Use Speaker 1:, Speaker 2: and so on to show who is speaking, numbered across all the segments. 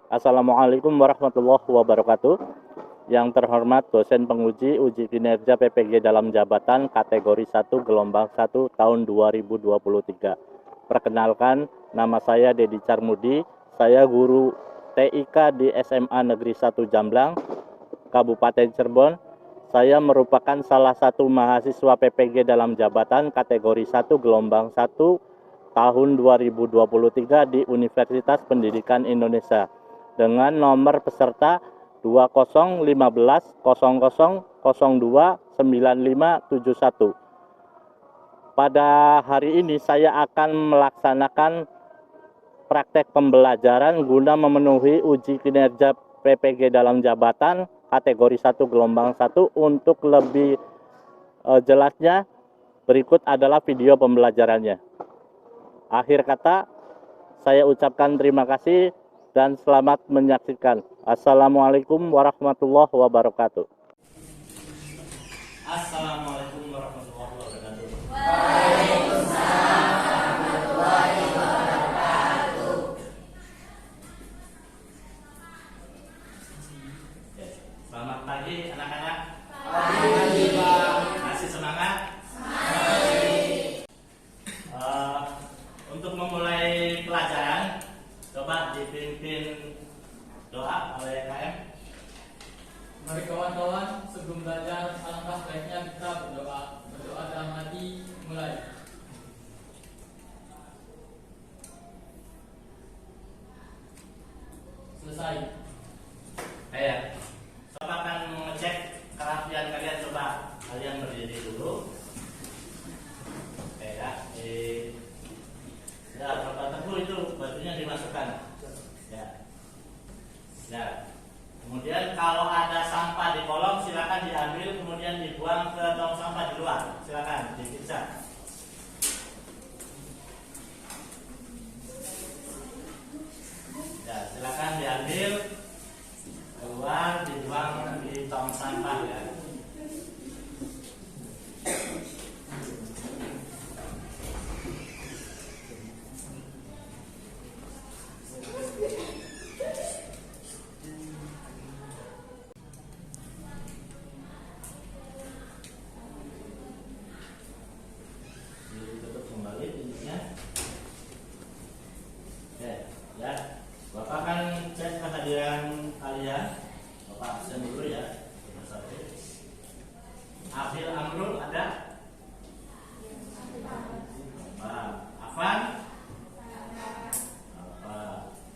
Speaker 1: Assalamualaikum warahmatullahi wabarakatuh. Yang terhormat dosen penguji uji kinerja PPG dalam jabatan kategori 1 gelombang 1 tahun 2023. Perkenalkan, nama saya Dedi Carmudi. Saya guru TIK di SMA Negeri 1 Jamblang, Kabupaten Cirebon. Saya merupakan salah satu mahasiswa PPG dalam jabatan kategori 1 gelombang 1 tahun 2023 di Universitas Pendidikan Indonesia dengan nomor peserta 201500029571. Pada hari ini saya akan melaksanakan praktek pembelajaran guna memenuhi uji kinerja PPG dalam jabatan kategori 1 gelombang 1. Untuk lebih jelasnya, berikut adalah video pembelajarannya. Akhir kata, saya ucapkan terima kasih dan selamat menyaksikan. Assalamualaikum warahmatullahi wabarakatuh.
Speaker 2: Assalamualaikum warahmatullahi wabarakatuh.
Speaker 3: Waalaikumsalam warahmatullahi wabarakatuh.
Speaker 2: Selamat pagi anak-anak.
Speaker 3: Pagi, Pak.
Speaker 2: Masih semangat? Untuk memulai pelajaran, coba dipimpin doa oleh KM.
Speaker 4: Mari kawan-kawan, sebelum belajar alangkah baiknya kita berdoa. Berdoa dalam hati, mulai. Selesai.
Speaker 2: Coba akan mengecek kerapian kalian. Coba kalian berdiri dulu. Bapak Teguh itu batunya dimasukkan. Kemudian kalau ada sampah di kolong silakan diambil, kemudian dibuang ke tong sampah di luar. Silakan dipisah. Silakan diambil keluar, dibuang di tong sampah ya. Ditutup kembali pintunya. Bapak akan cek kehadiran kalian. Bapak absen dulu ya. Afil Amrul ada? Afan?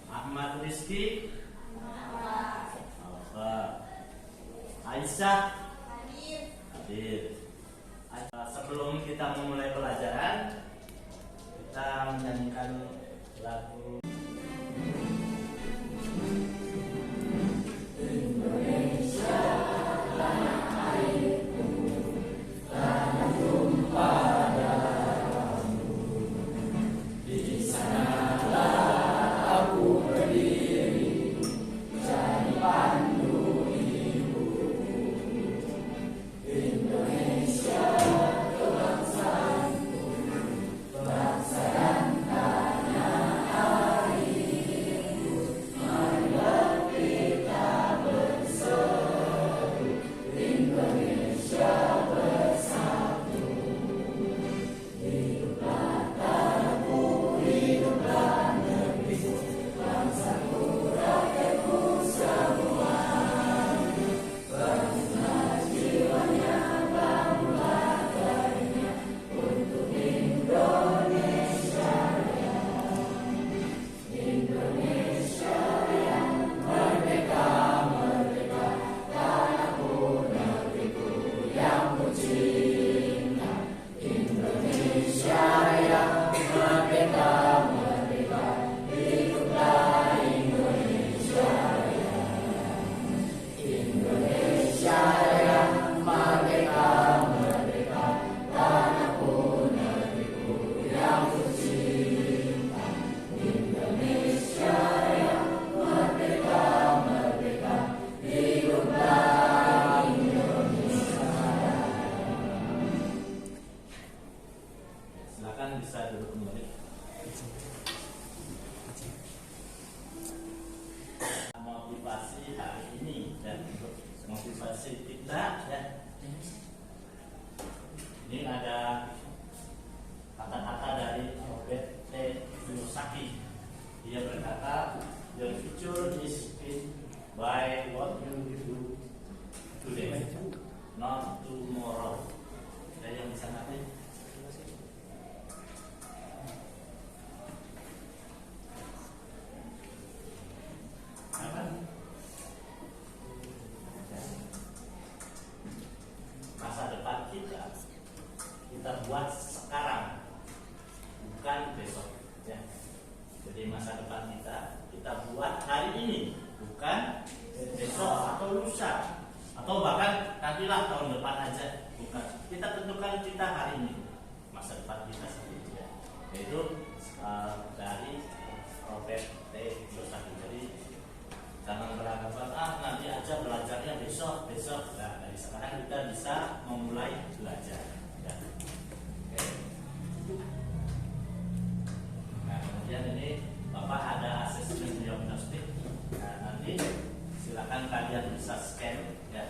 Speaker 2: Ahmad Rizky? Aisyah? Hadir. Sebelum kita memulai pelajaran, kita menyanyikan lagu bisa duduk kembali. Ini ada kata-kata dari Robert T. Kiyosaki. Dia berkata, your future is shaped by what you do today, not tomorrow. Ada yang bisa ngerti? Apa? Masa depan kita buat sekarang, bukan besok. Ya. Jadi masa depan kita buat hari ini, bukan besok atau lusa, atau bahkan nantilah tahun depan aja. Bukan. Kita tentukan kita hari ini masa depan kita sendiri. Ya. Yaitu dari Robert T. Kiyosaki. Jadi jangan beranggapan nanti aja belajarnya besok. Nah, dari sekarang kita bisa memulai belajar. Ya. Oke. Nah, kemudian ini Bapak ada asesmen diagnostik. Nah, nanti silakan kalian bisa scan ya.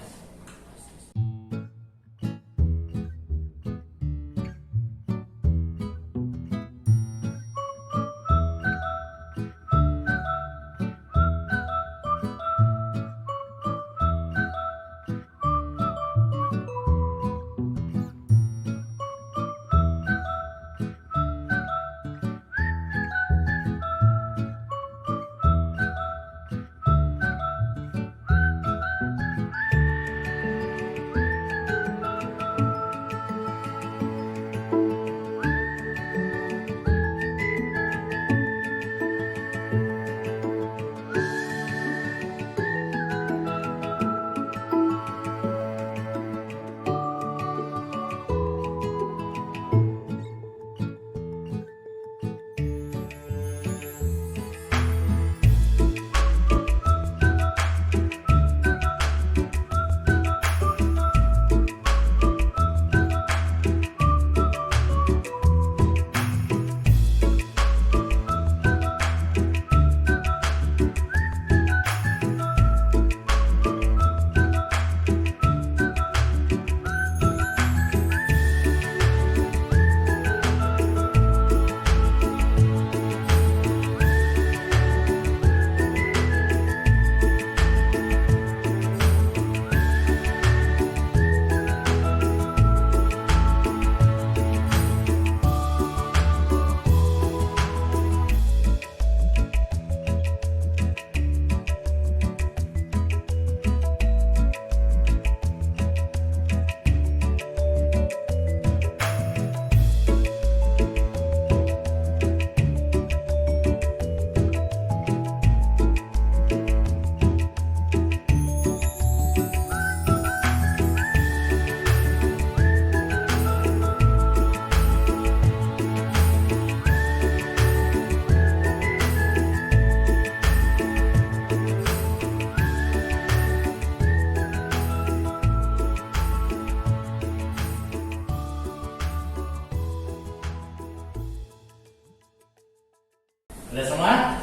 Speaker 2: Sudah semua?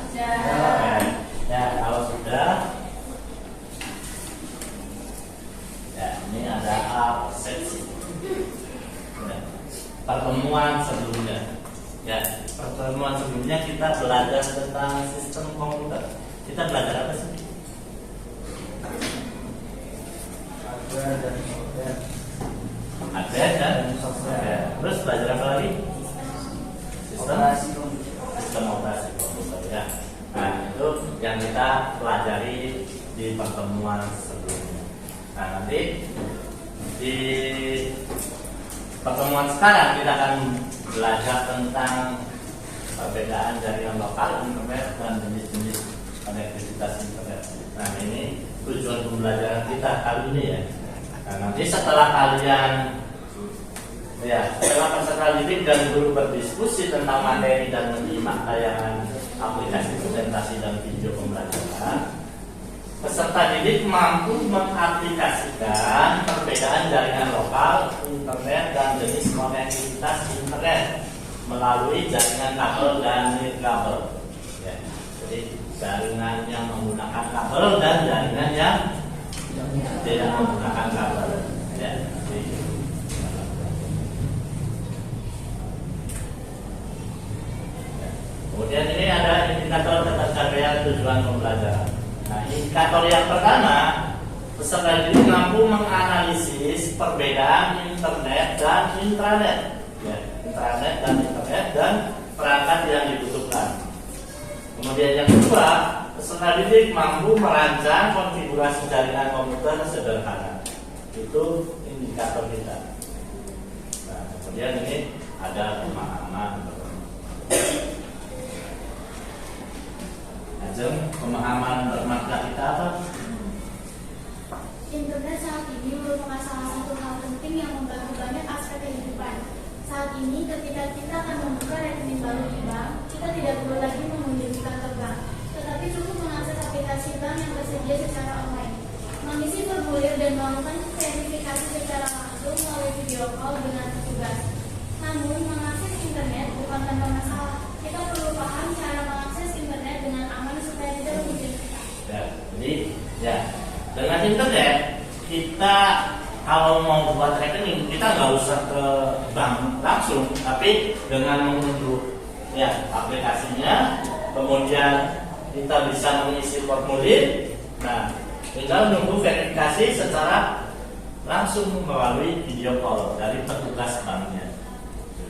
Speaker 2: Ya, kalau sudah, ya ini ada persepsi. Ya, pertemuan sebelumnya. Ya, pertemuan sebelumnya kita belajar tentang sistem komputer. Kita belajar apa sih? Hardware dan software. Terus belajar apa lagi? Sistem operasi komputer ya. Nah, itu yang kita pelajari di pertemuan sebelumnya. Nah, nanti di pertemuan sekarang kita akan belajar tentang perbedaan jaringan lokal, internet, dan jenis-jenis konektivitas internet. Nah, ini tujuan pembelajaran kita kali ini ya. Nah, nanti setelah kalian setelah peserta didik dan guru berdiskusi tentang materi dan menyimak tayangan aplikasi presentasi dan video pembelajaran, peserta didik mampu mengaplikasikan perbedaan jaringan lokal, internet, dan jenis konektivitas internet melalui jaringan kabel dan nirkabel. Ya, jadi jaringan yang menggunakan kabel dan jaringan yang tidak menggunakan kabel. Ya, indikator yang pertama, peserta didik mampu menganalisis perbedaan internet dan intranet, ya, intranet dan internet dan perangkat yang dibutuhkan. Kemudian yang kedua, peserta didik mampu merancang konfigurasi jaringan komputer sederhana. Itu indikator kita. Nah, kemudian ini ada pemahaman. Ajeng, pemahaman bermakna kita apa?
Speaker 5: Internet saat ini merupakan salah satu hal penting yang membantu banyak aspek kehidupan. Saat ini ketika kita akan membuka rekening baru di bank, kita tidak perlu lagi mengunjungi kantor bank, tetapi cukup mengakses aplikasi bank yang tersedia secara online. Mengisi formulir dan melakukan verifikasi secara langsung melalui video call dengan petugas. Namun, mengakses internet bukan tanpa masalah. Kita perlu paham cara mengakses internet dengan aman supaya tidak merugikan kita.
Speaker 2: Ya, jadi ya dengan internet kita kalau mau buat rekening kita nggak usah ke bank langsung, tapi dengan mengunduh ya aplikasinya, kemudian kita bisa mengisi formulir. Nah, tinggal nunggu verifikasi secara langsung melalui video call dari petugas banknya.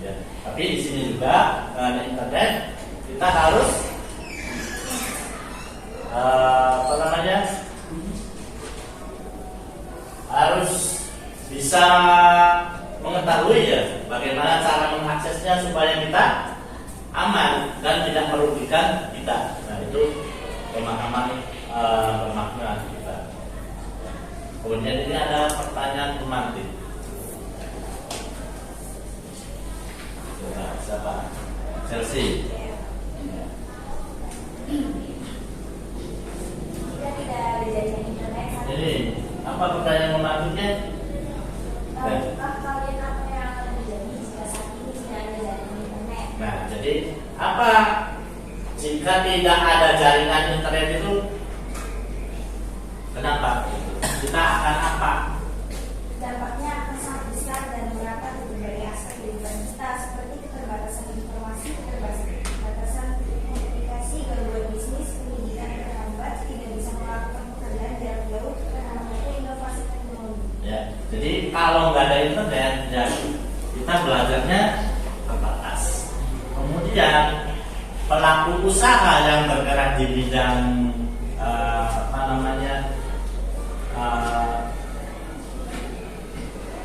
Speaker 2: Ya. Tapi di sini juga dengan internet kita harus harus bisa mengetahui ya bagaimana cara mengaksesnya supaya kita aman dan tidak merugikan kita. Nah, itu pemahaman bermakna kita. Kemudian ini ada pertanyaan pemantik. Coba, siapa? Chelsea.
Speaker 3: Jika tidak ada jaringan internet,
Speaker 2: Ini apa pertanyaan pemantiknya?
Speaker 3: kalian apa yang akan terjadi jika saat ini tidak ada jaringan internet?
Speaker 2: Nah, jadi apa jika tidak ada jaringan internet itu? Kenapa? Kita akan apa?
Speaker 3: Dampaknya akan sangat besar dan merata ke berbagai aspek kehidupan kita, seperti keterbatasan informasi, keterbatasan komunikasi, gangguan bisnis, pendidikan terhambat, tidak bisa melakukan pekerjaan jarak jauh, karena mampu inovasi teknologi.
Speaker 2: Ya, jadi kalau nggak ada internet, ya kita belajarnya terbatas. Kemudian pelaku usaha yang bergerak di bidang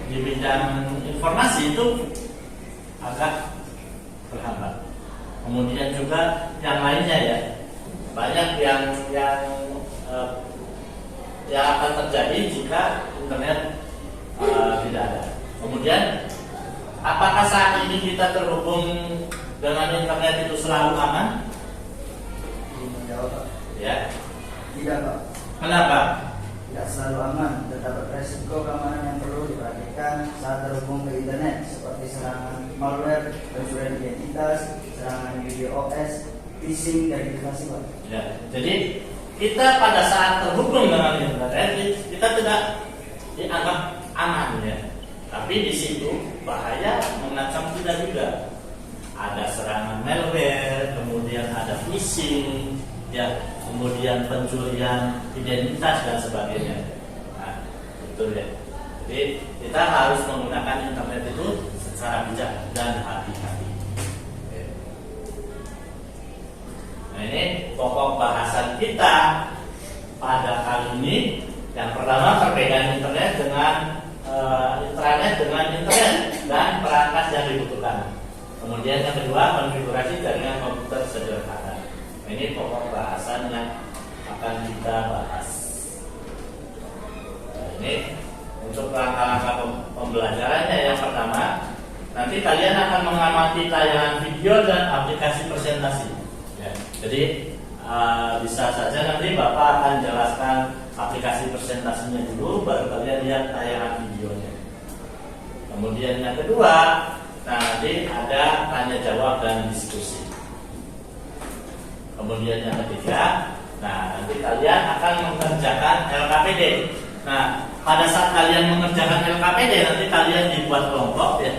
Speaker 2: di bidang informasi itu agak terhambat. Kemudian juga yang lainnya ya, banyak yang akan terjadi jika internet tidak ada. Kemudian apakah saat ini kita terhubung dengan internet itu selalu aman?
Speaker 6: Menjawab, Pak.
Speaker 2: Ya.
Speaker 6: Tidak, Pak.
Speaker 2: Kenapa?
Speaker 6: Tidak selalu aman, terdapat resiko keamanan yang perlu diperhatikan saat terhubung ke internet, seperti serangan malware, pencurian identitas, serangan DDoS, phishing, dan privasi, Pak.
Speaker 2: Ya. Jadi kita pada saat terhubung dengan internet kita tidak dianggap aman ya. Tapi di situ bahaya mengancam kita juga. Ada serangan malware, kemudian ada phishing, ya, kemudian pencurian identitas dan sebagainya. Nah, itu ya. Jadi kita harus menggunakan internet itu secara bijak dan hati-hati. Oke. Nah, ini pokok bahasan kita pada kali ini. Yang pertama, perbedaan internet dengan intranet dengan internet dan perangkat yang dibutuhkan. Kemudian yang kedua, konfigurasi jaringan komputer sederhana. Ini pokok bahasan yang akan kita bahas. Nah, ini untuk langkah-langkah pembelajarannya. Yang pertama, nanti kalian akan mengamati tayangan video dan aplikasi presentasi. Ya, jadi bisa saja nanti Bapak akan jelaskan aplikasi presentasinya dulu, baru kalian lihat tayangan videonya. Kemudian yang kedua, nanti ada tanya jawab dan diskusi. Kemudian yang ketiga, nanti kalian akan mengerjakan LKPD. Nah, pada saat kalian mengerjakan LKPD, nanti kalian dibuat kelompok ya.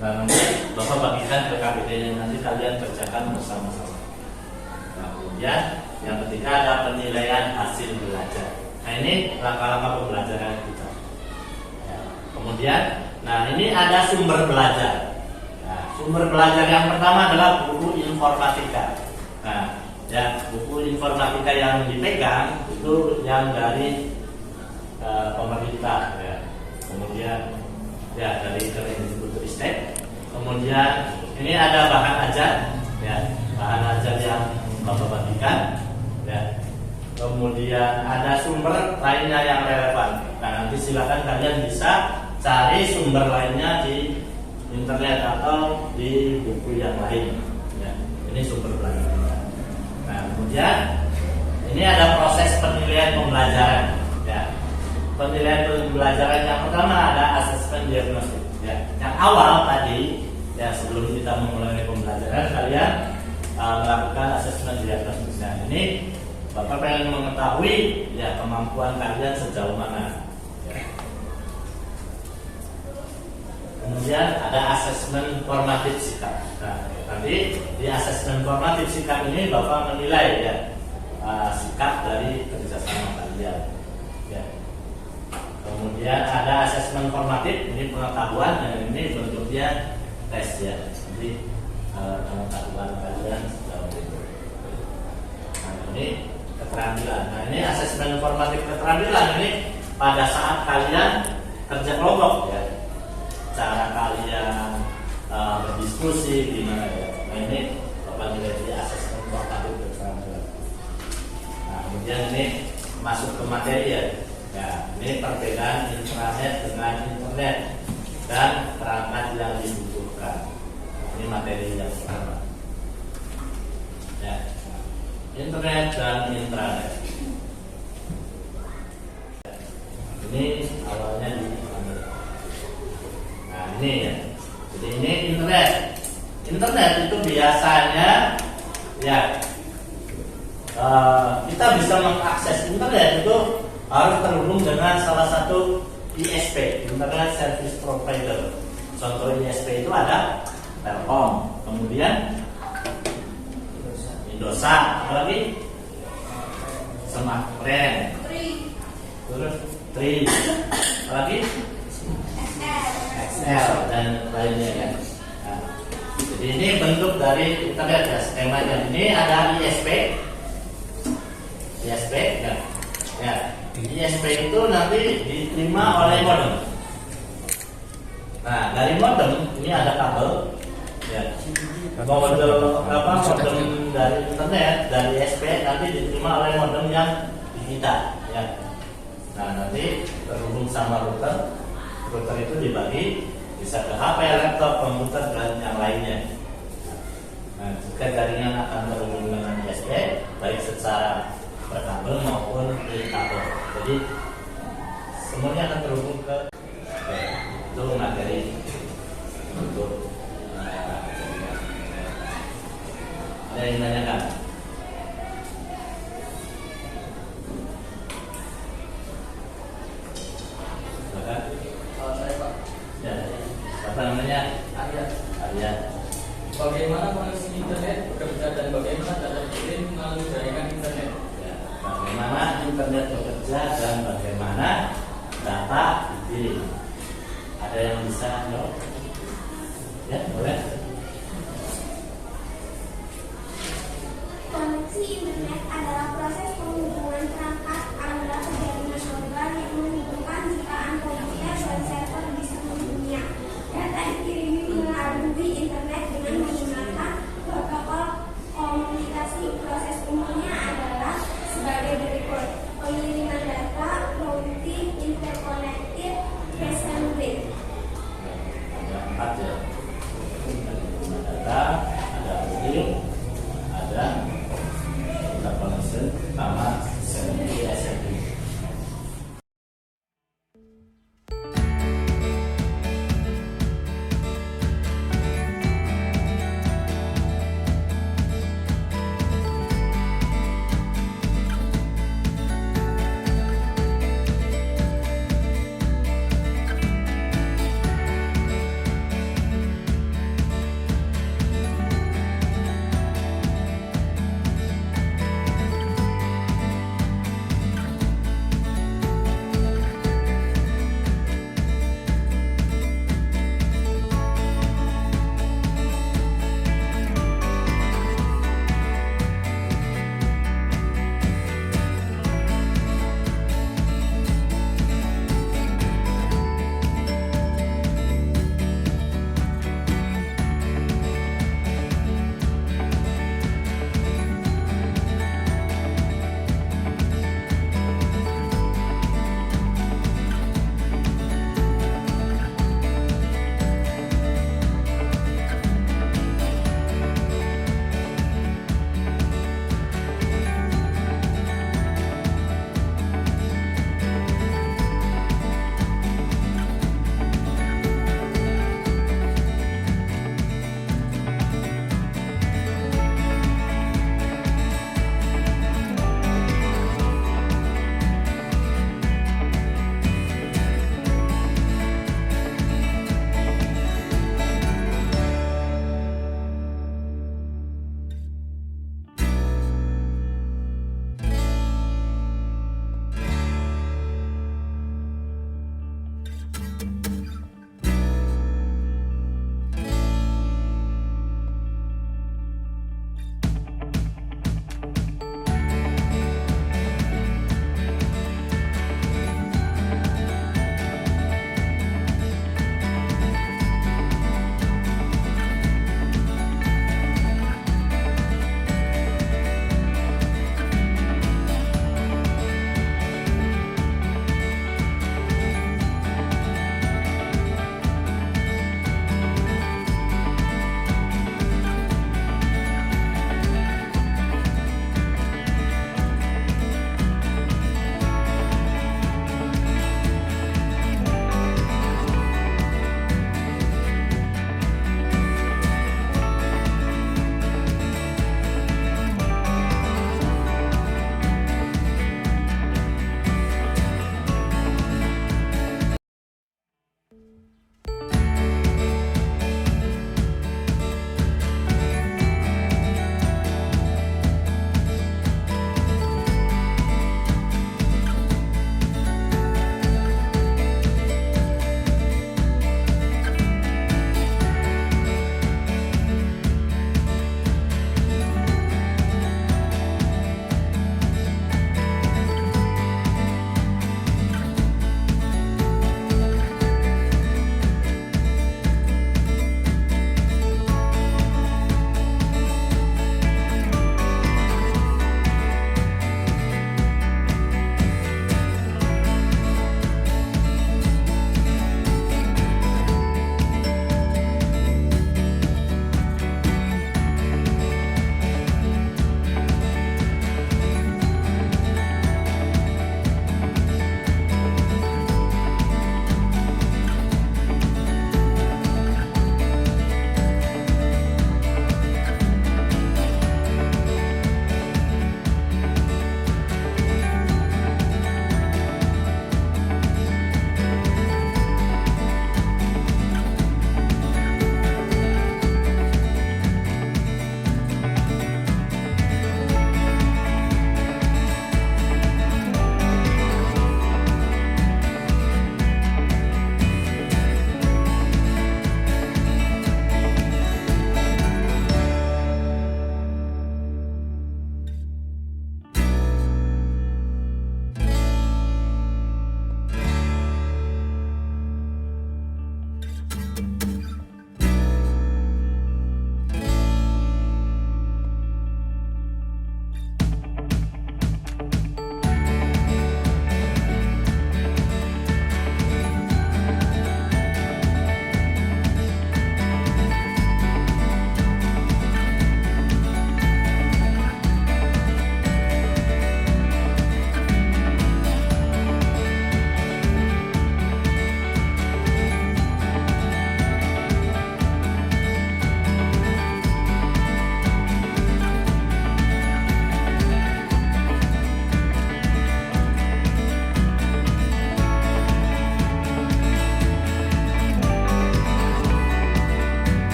Speaker 2: Nah, nanti Bapak bagikan LKPD-nya, nanti kalian kerjakan bersama-sama. Nah, kemudian yang ketiga ada penilaian hasil belajar. Nah, ini langkah-langkah pembelajaran kita. Ya. Kemudian, nah ini ada sumber belajar. Nah, sumber belajar yang pertama adalah buku informatika. Nah, ya, buku informatika yang dipegang itu yang dari pemerintah, ya. Kemudian ya dari Kemendikbudristek. Kemudian ini ada bahan ajar, ya, bahan ajar yang Bapak bagikan, ya. Kemudian ada sumber lainnya yang relevan. Nah, nanti silakan kalian bisa cari sumber lainnya di internet atau di buku yang lain, ya. Ini sumber belajar. Nah, kemudian ini ada proses penilaian pembelajaran, ya. Penilaian pembelajaran yang pertama ada asesmen diagnostik, ya. Yang awal tadi, ya, sebelum kita memulai pembelajaran kalian melakukan asesmen diagnostik. Nah, ini Bapak pengen mengetahui, ya, kemampuan kalian sejauh mana, ya. Kemudian ada asesmen formatif sikap. Nah, nanti di asesmen formatif sikap ini Bapak menilai, ya, sikap dari kerjasama kalian, ya. Kemudian ada asesmen formatif, ini pengetahuan, dan ini bentuknya tes, ya. Jadi pengetahuan kalian sejauh itu. Nah, ini keterampilan. Nah, ini asesmen formatif keterampilan ini pada saat kalian kerja kelompok, ya. Cara kalian berdiskusi gimana, ya. Nah, ini Bapak nilai di asesmen formatif keterampilan. Nah, kemudian ini masuk ke materi, ya. Ya, ini perbedaan intranet dengan internet dan perangkat yang dibutuhkan. Ini materi yang pertama. Ya, internet dan intranet. Ini awalnya di internet. Nah, ini, ya. Jadi ini internet. Internet itu biasanya, ya, kita bisa mengakses internet itu harus terhubung dengan salah satu ISP, Internet Service Provider. Contoh ISP itu ada Telkom, kemudian Indosat, apa lagi? Smartfren, terus Tri, apa lagi? XL dan lainnya, kan. Nah, jadi ini bentuk dari internet, ya, skemanya. Ini ada ISP, ya. Ya. ISP itu nanti diterima oleh modem. Nah, dari modem ini ada kabel, ya. Modem dari internet, dari ISP nanti diterima oleh modem yang di kita, ya. Nah, nanti terhubung sama router. Router itu dibagi bisa ke HP, laptop, komputer, dan yang lainnya. Nah, jika jaringan akan terhubung dengan ISP, baik secara berkabel maupun di kabel. Jadi semuanya akan terhubung ke itu materi untuk ada yang nanyakan? Silakan.
Speaker 4: Kalau saya, Pak,
Speaker 2: Ya, apa namanya? Arya.
Speaker 4: bagaimana koneksi internet bekerja dan bagaimana data dikirim melalui jaringan internet?
Speaker 2: Bagaimana internet bekerja dan bagaimana data dikirim. Ada yang bisa jawab? Ya, boleh.
Speaker 3: Koneksi internet adalah proses penghubungan perangkat anda ke jaringan global yang menghubungkan jutaan komputer dan server di seluruh dunia. Data dikirim melalui internet dengan menggunakan protokol komunikasi. Proses umumnya adalah sebagai berikut: pengiriman data, routing, interconnected, assembly.
Speaker 2: Ada 4, ya. Ada data, ada audio, ada interconnection, sama assembly.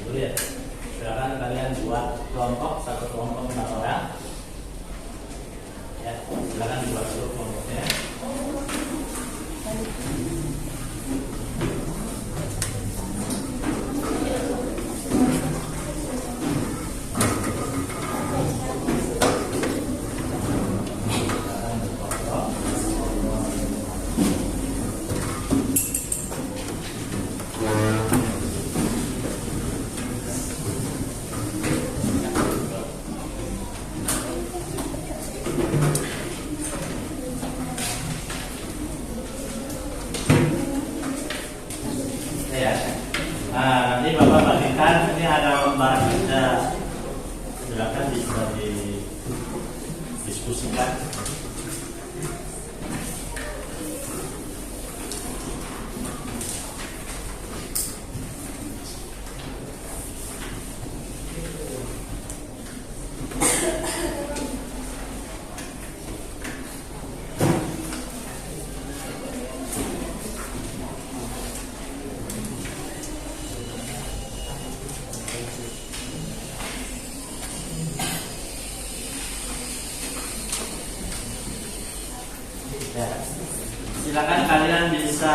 Speaker 2: Dulu ya. Silakan kalian buat kelompok, satu kelompok 4 orang. Ya, silakan dibuat dulu kelompoknya. Ya. Nah, nanti Bapak bagikan, ini ada lembar kerja. Silakan bisa didiskusikan. Ya. Silakan kalian bisa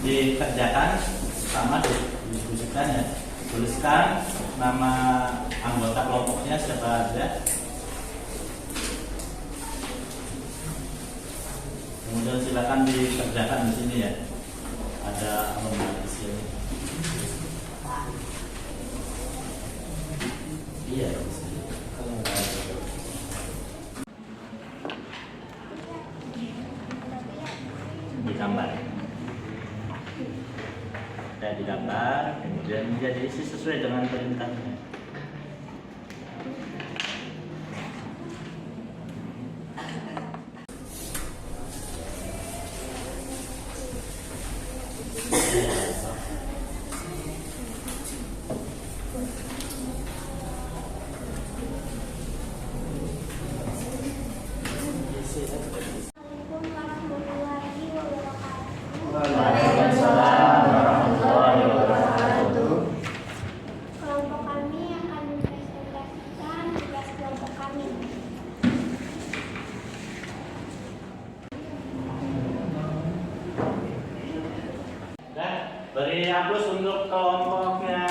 Speaker 2: dikerjakan sama didiskusikan ya. Tuliskan nama anggota kelompoknya siapa aja. Kemudian silakan dikerjakan di sini ya. Ada lembar di sini. Iya. Di sini. Digambar ya, digambar kemudian menjadi isi sesuai dengan perintahnya.
Speaker 3: Assalamualaikum warahmatullahi wabarakatuh.
Speaker 2: Waalaikumsalam warahmatullahi wabarakatuh.
Speaker 3: Kelompok kami akan mempresentasikan tugas kelompok kami.
Speaker 2: Dan beri aplaus untuk kelompoknya.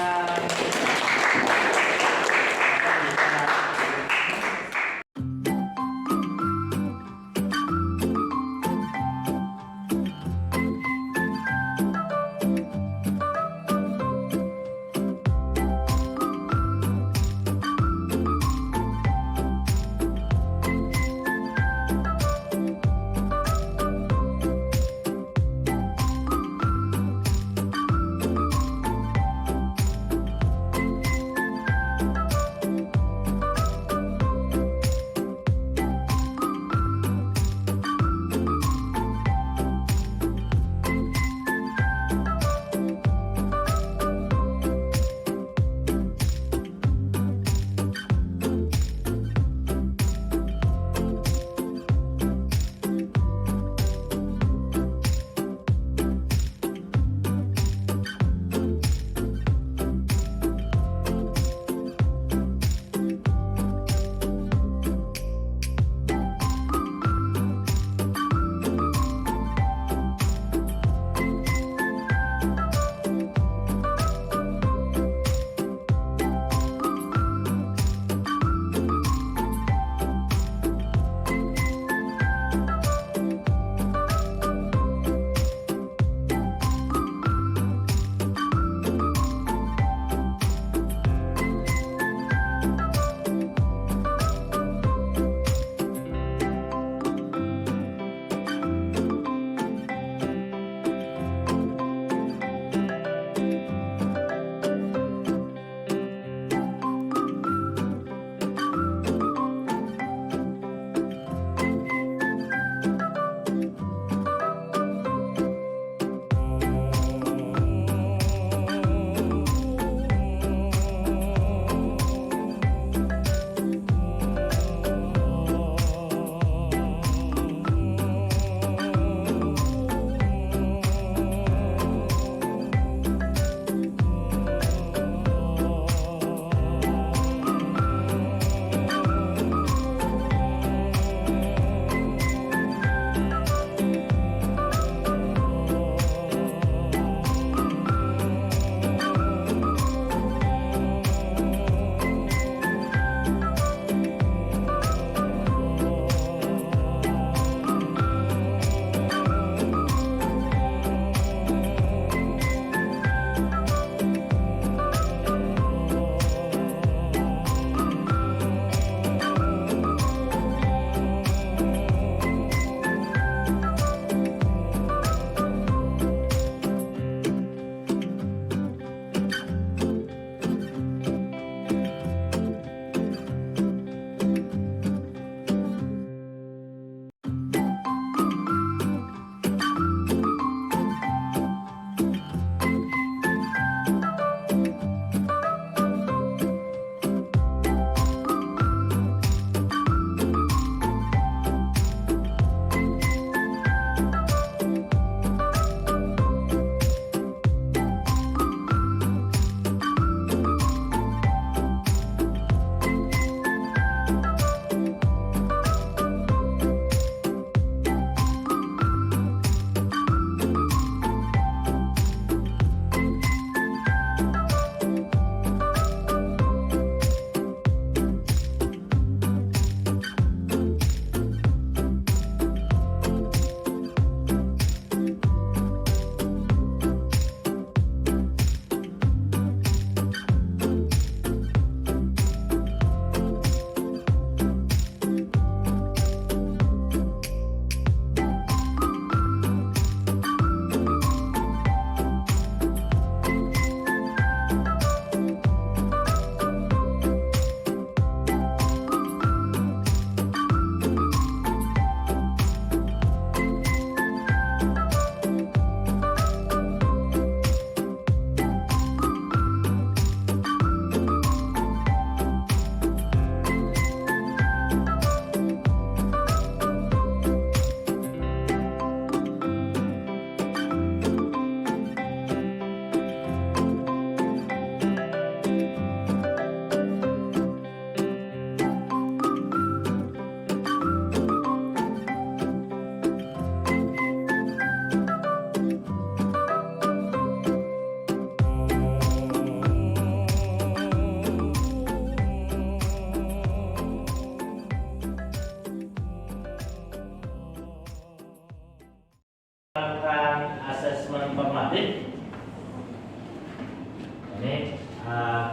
Speaker 2: Ini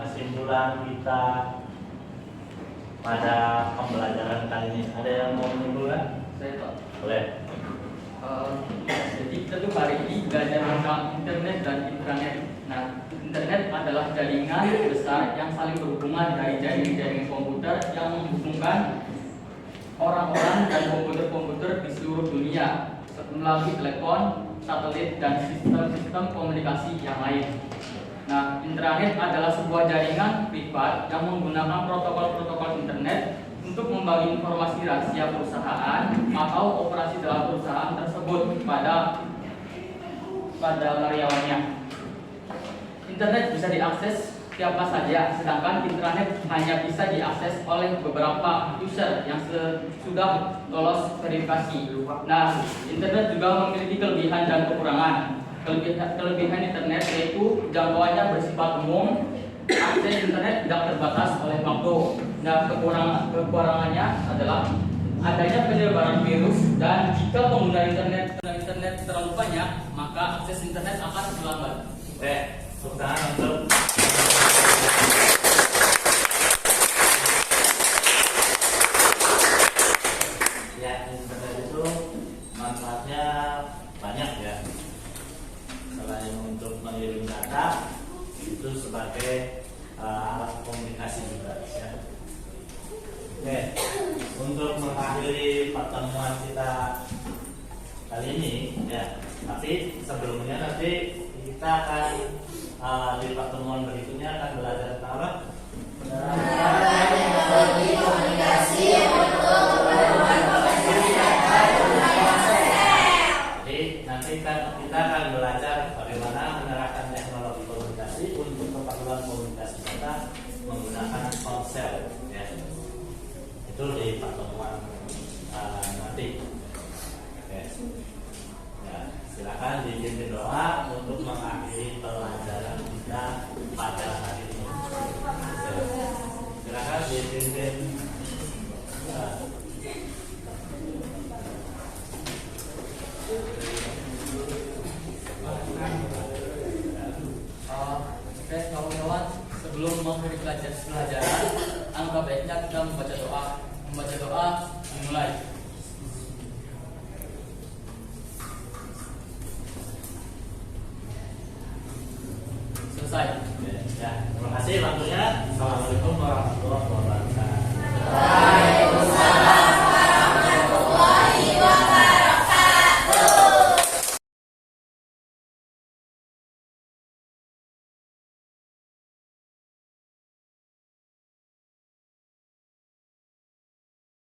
Speaker 2: kesimpulan kita pada pembelajaran kali ini. Ada yang mau menyimpulkan?
Speaker 4: Saya Pak.
Speaker 2: Boleh.
Speaker 4: Jadi kita tuh hari ini belajar tentang internet dan intranet. Nah, internet adalah jaringan besar yang saling berhubungan dari jaringan komputer yang menghubungkan orang-orang dan komputer-komputer di seluruh dunia melalui telepon, satelit, dan sistem-sistem komunikasi yang lain. Nah, intranet adalah sebuah jaringan privat yang menggunakan protokol-protokol internet untuk membagi informasi rahasia perusahaan atau operasi dalam perusahaan tersebut pada karyawannya. Internet bisa diakses siapa saja, sedangkan intranet hanya bisa diakses oleh beberapa user yang sudah lolos verifikasi. Nah, internet juga memiliki kelebihan dan kekurangan. Kelebihan internet yaitu jangkauannya bersifat umum, akses internet tidak terbatas oleh waktu. Nah, kekurangannya adalah adanya penyebaran virus, dan jika pengguna internet terlalu banyak, maka akses internet akan terlambat.
Speaker 2: Oke, tepuk tangan untuk ya, internet itu manfaatnya banyak ya. Selain untuk mengirim data, itu sebagai alat komunikasi juga ya. Oke, untuk mengakhiri pertemuan kita kali ini ya, tapi sebelumnya nanti kita akan di pertemuan berikutnya akan belajar tentang apa?
Speaker 3: Komunikasi untuk keperluan
Speaker 2: Jadi nanti kan kita akan belajar bagaimana menerapkan teknologi komunikasi untuk keperluan komunikasi kita menggunakan ponsel ya. Itu di pertemuan nanti. Oke. Ya, silakan dipimpin doa untuk mengakhiri pelajaran kita pada hari ini. Silakan dipimpin.
Speaker 4: Oke, kawan-kawan, sebelum mengakhiri pelajaran, alangkah baiknya kita membaca doa. Membaca doa dimulai. Selesai.
Speaker 2: Ya, terima kasih waktunya. Assalamualaikum warahmatullahi wabarakatuh.